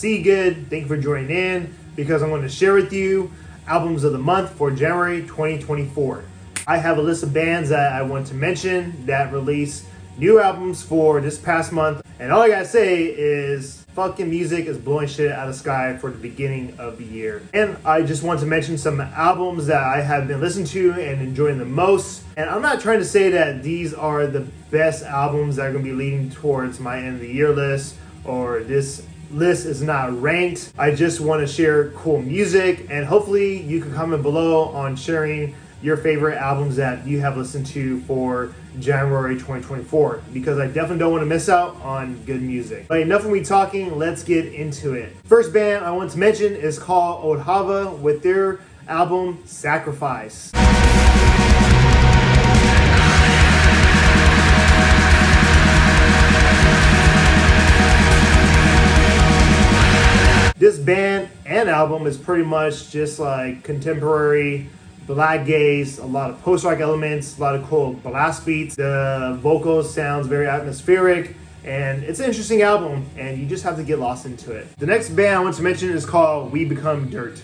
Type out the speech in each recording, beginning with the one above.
see good. Thank you for joining in because I'm going to share with you albums of the month for January 2024. I have a list of bands that I want to mention that released new albums for this past month. And all I gotta say is fucking music is blowing shit out of the sky for the beginning of the year. And I just want to mention some albums that I have been listening to and enjoying the most. And I'm not trying to say that these are the best albums that are gonna be leading towards my end of the year list, or this list is not ranked. I just want to share cool music, and hopefully you can comment below on sharing your favorite albums that you have listened to for January 2024, because I definitely don't want to miss out on good music. But enough of me talking, let's get into it. First band I want to mention is called Olhava with their album Sacrifice. This band and album is pretty much just like contemporary black gaze, a lot of post-rock elements, a lot of cool blast beats. The vocals sounds very atmospheric, and it's an interesting album, and you just have to get lost into it. The next band I want to mention is called Webecomedirt.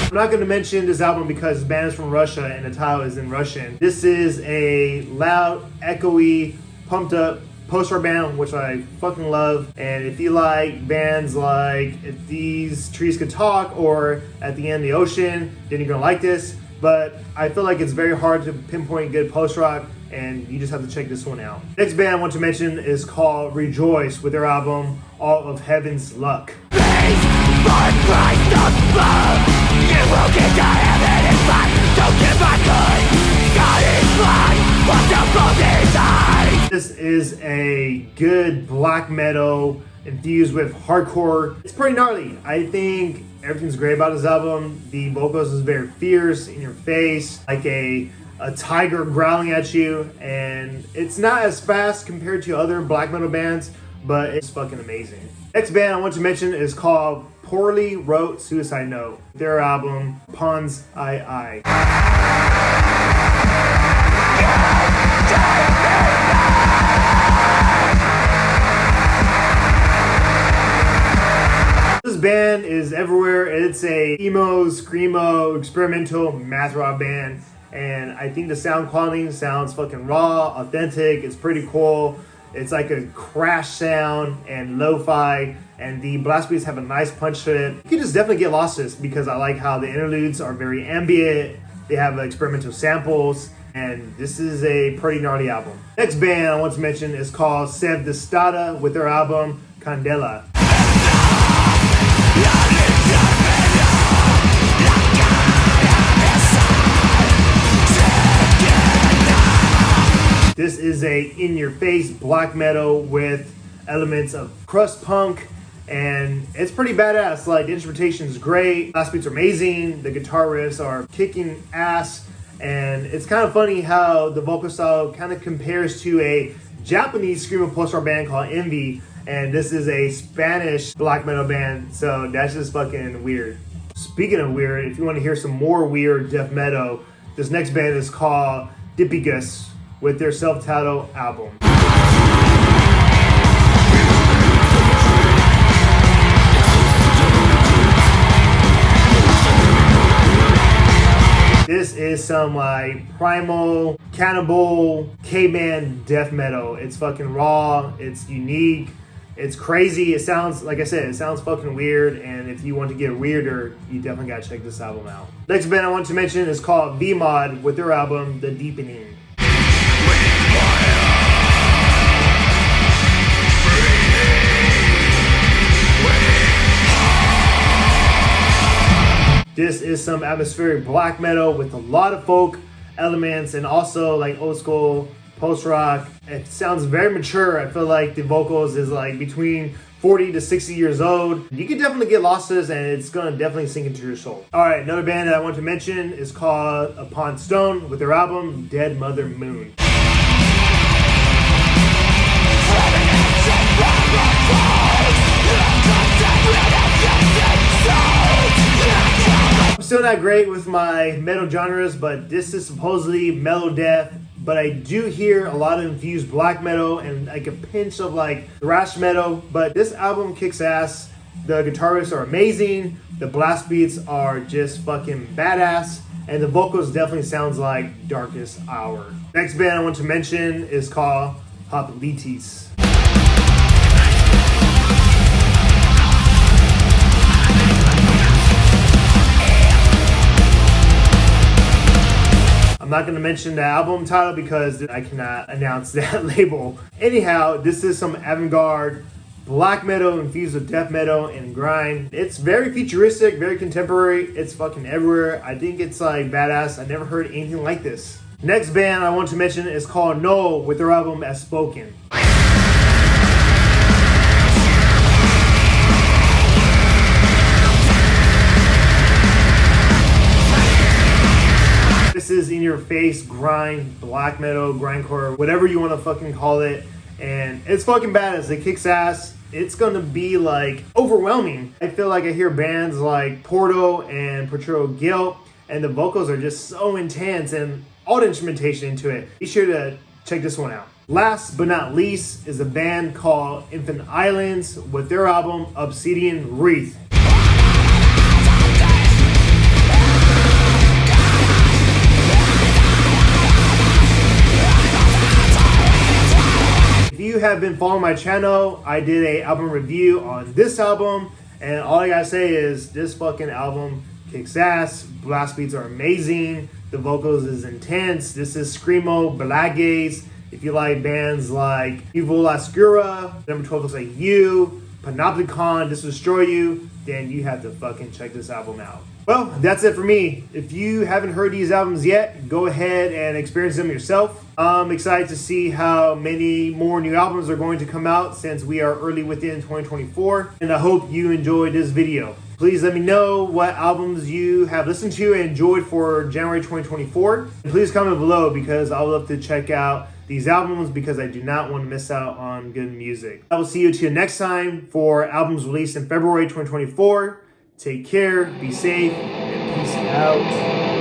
I'm not going to mention this album because the band is from Russia and the title is in Russian. This is a loud, echoey, pumped up post-rock band, which I fucking love. And if you like bands like If These Trees Could Talk or At the End of the Ocean, then you're gonna like this. But I feel like it's very hard to pinpoint good post-rock, and you just have to check this one out. Next band I want to mention is called Rejoice with their album All of Heaven's Luck. You will get to heaven in life. Don't give a good. God is blind. Watch out from his eyes. This is a good black metal infused with hardcore. It's pretty gnarly. I think everything's great about this album. The vocals is very fierce, in your face, like a tiger growling at you. And it's not as fast compared to other black metal bands, but it's fucking amazing. Next band I want to mention is called Poorly Wrote Suicide Note. Their album, Pons I. This band is everywhere. It's a emo, screamo, experimental math rock band. And I think the sound quality sounds fucking raw, authentic. It's pretty cool. It's like a crash sound and lo-fi, and the blast beats have a nice punch to it. You can just definitely get lost in this because I like how the interludes are very ambient. They have experimental samples, and this is a pretty gnarly album. Next band I want to mention is called Svtestada with their album Candela. This is a in-your-face black metal with elements of crust punk, and it's pretty badass. Like, the instrumentation is great, blast beats are amazing, the guitar riffs are kicking ass, and it's kind of funny how the vocal style kind of compares to a Japanese screamo post-rock band called Envy, and this is a Spanish black metal band, so that's just fucking weird. Speaking of weird, if you want to hear some more weird death metal, this next band is called Dipygus with their self-titled album. This is some like primal, cannibal, caveman death metal. It's fucking raw, it's unique, it's crazy. It sounds, like I said, it sounds fucking weird, and if you want to get weirder, you definitely gotta check this album out. Next band I want to mention is called Vemod with their album The Deepening. This is some atmospheric black metal with a lot of folk elements and also like old school post-rock. It sounds very mature. I feel like the vocals is like between 40 to 60 years old. You can definitely get lost in this, and it's gonna definitely sink into your soul. All right, another band that I want to mention is called Upon Stone with their album Dead Mother Moon. Pswn not great with my metal genres, but this is supposedly metal death. But I do hear a lot of infused black metal and like a pinch of like thrash metal. But this album kicks ass. The guitarists are amazing. The blast beats are just fucking badass. And the vocals definitely sounds like Darkest Hour. Next band I want to mention is called Hoplites. I'm not going to mention the album title because I cannot announce that label. Anyhow, this is some avant-garde black metal infused with death metal and grind. It's very futuristic, very contemporary. It's fucking everywhere. I think it's like badass. I never heard anything like this. Next band I want to mention is called Knoll with their album As Spoken. This is in your face grind, black metal, grindcore, whatever you want to fucking call it. And it's fucking badass. It kicks ass. It's gonna be like overwhelming. I feel like I hear bands like Porto and Portrayal Guilt, and the vocals are just so intense and all the instrumentation into it. Be sure to check this one out. Last but not least is a band called Infinite Islands with their album Obsidian Wreath. If you have been following my channel, I did a album review on this album, and all I gotta say is this fucking album kicks ass. Blast beats are amazing. The vocals is intense. This is screamo, blackgaze. If you like bands like Evil Lascura, Number 12 Looks Like You, Panopticon, This Will Destroy You, then you have to fucking check this album out. Well, that's it for me. If you haven't heard these albums yet, go ahead and experience them yourself. I'm excited to see how many more new albums are going to come out since we are early within 2024. And I hope you enjoyed this video. Please let me know what albums you have listened to and enjoyed for January 2024. And please comment below because I would love to check out these albums because I do not want to miss out on good music. I will see you till next time for albums released in February 2024. Take care, be safe, and peace out.